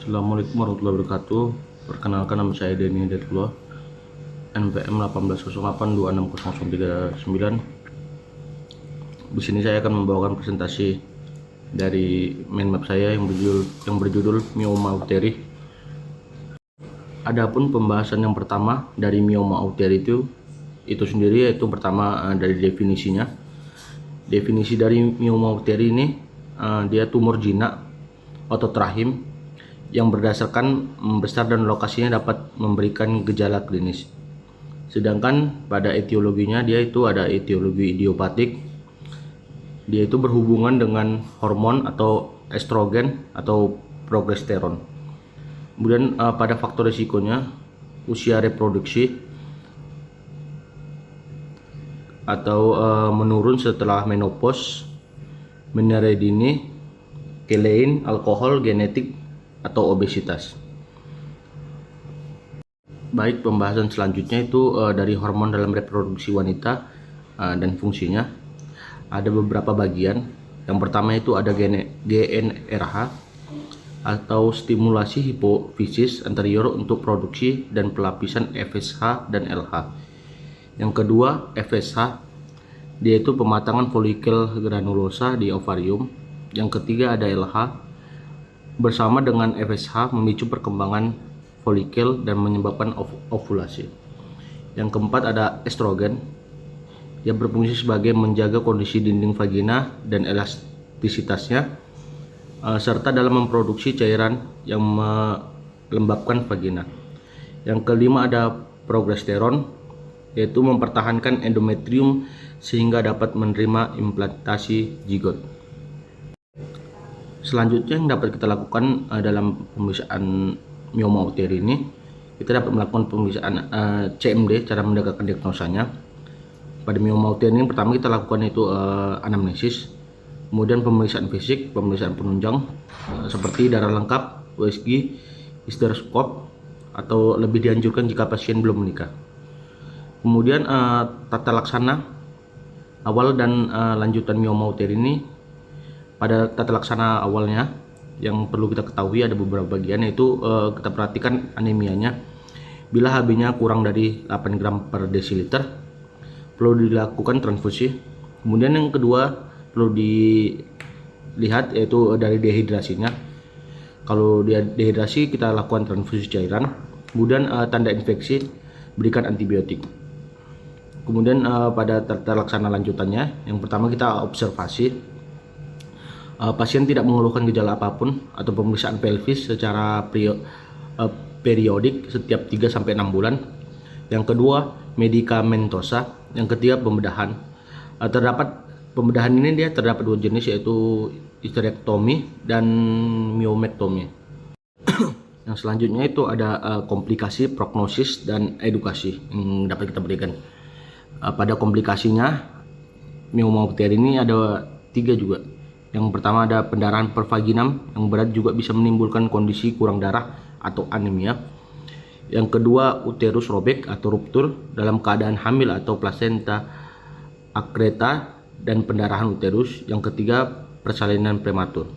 Assalamualaikum warahmatullahi wabarakatuh. Perkenalkan, nama saya Denny Detullah, NPM 1808260039. Di sini saya akan membawakan presentasi dari mind map saya yang berjudul Myoma Auteri. Adapun pembahasan yang pertama dari Myoma Auteri itu sendiri, yaitu pertama dari definisinya. Definisi dari Myoma Auteri ini, dia tumor jinak otot rahim yang berdasarkan besar dan lokasinya dapat memberikan gejala klinis. Sedangkan pada etiologinya dia itu ada etiologi idiopatik. Dia itu berhubungan dengan hormon atau estrogen atau progesteron. Kemudian pada faktor risikonya, usia reproduksi atau menurun setelah menopause, menyerah dini, kelein, alkohol, genetik, atau obesitas. Baik, pembahasan selanjutnya itu dari hormon dalam reproduksi wanita dan fungsinya. Ada beberapa bagian. Yang pertama itu ada GnRH atau stimulasi hipofisis anterior untuk produksi dan pelapisan FSH dan LH. Yang kedua FSH, dia itu pematangan folikel granulosa di ovarium. Yang ketiga ada LH, bersama dengan FSH memicu perkembangan folikel dan menyebabkan ovulasi. Yang keempat ada estrogen, yang berfungsi sebagai menjaga kondisi dinding vagina dan elastisitasnya, serta dalam memproduksi cairan yang melembabkan vagina. Yang kelima ada progesteron, yaitu mempertahankan endometrium sehingga dapat menerima implantasi zigot. Selanjutnya yang dapat kita lakukan dalam pemeriksaan Myoma Auteri ini, kita dapat melakukan pemeriksaan CMD, cara mendapatkan diagnosanya. Pada Myoma Auteri ini pertama kita lakukan itu anamnesis, kemudian pemeriksaan fisik, pemeriksaan penunjang seperti darah lengkap, USG, hysteroscop, atau lebih dianjurkan jika pasien belum menikah. Kemudian tata laksana awal dan lanjutan Myoma Auteri ini. Pada tata laksana awalnya yang perlu kita ketahui ada beberapa bagian, yaitu kita perhatikan anemianya. Bila HB-nya kurang dari 8 gram per desiliter, perlu dilakukan transfusi. Kemudian yang kedua perlu dilihat yaitu dari dehidrasinya. Kalau dia dehidrasi, kita lakukan transfusi cairan. Kemudian tanda infeksi, berikan antibiotik. Kemudian pada tata laksana lanjutannya, yang pertama kita observasi. Pasien tidak mengeluhkan gejala apapun, atau pemeriksaan pelvis secara periodik setiap 3-6 bulan. Yang kedua medikamentosa. Yang ketiga pembedahan. Terdapat pembedahan ini dia terdapat dua jenis, yaitu histerektomi dan myomektomi. Yang selanjutnya itu ada komplikasi, prognosis, dan edukasi yang dapat kita berikan. Pada komplikasinya Myoma Auteri ini ada 3 juga. Yang pertama ada pendarahan pervaginam yang berat, juga bisa menimbulkan kondisi kurang darah atau anemia. Yang kedua uterus robek atau ruptur dalam keadaan hamil atau plasenta akreta dan pendarahan uterus. Yang ketiga persalinan prematur.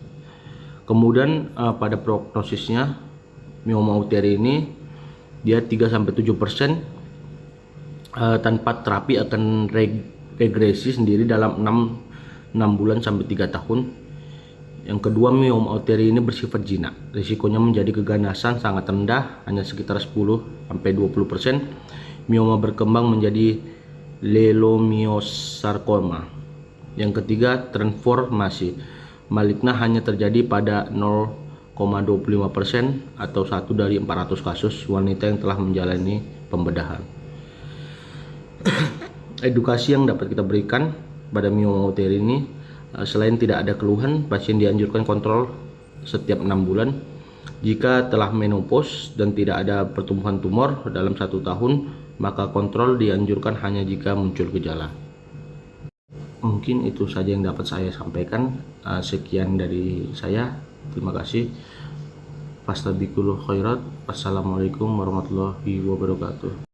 Kemudian pada prognosisnya Myoma Auteri ini dia 3-7% tanpa terapi akan regresi sendiri dalam 6 bulan sampai 3 tahun. Yang kedua, Myoma Auteri ini bersifat jinak. Risikonya menjadi keganasan sangat rendah, hanya sekitar 10-20%. Myoma berkembang menjadi leiomyosarkoma. Yang ketiga, transformasi maligna hanya terjadi pada 0,25% atau 1 dari 400 kasus wanita yang telah menjalani pembedahan. Edukasi yang dapat kita berikan pada Myoma Auteri ini, selain tidak ada keluhan, pasien dianjurkan kontrol setiap 6 bulan. Jika telah menopause dan tidak ada pertumbuhan tumor dalam 1 tahun, maka kontrol dianjurkan hanya jika muncul gejala. Mungkin itu saja yang dapat saya sampaikan. Sekian dari saya. Terima kasih. Fastabiqul khairat. Wassalamualaikum warahmatullahi wabarakatuh.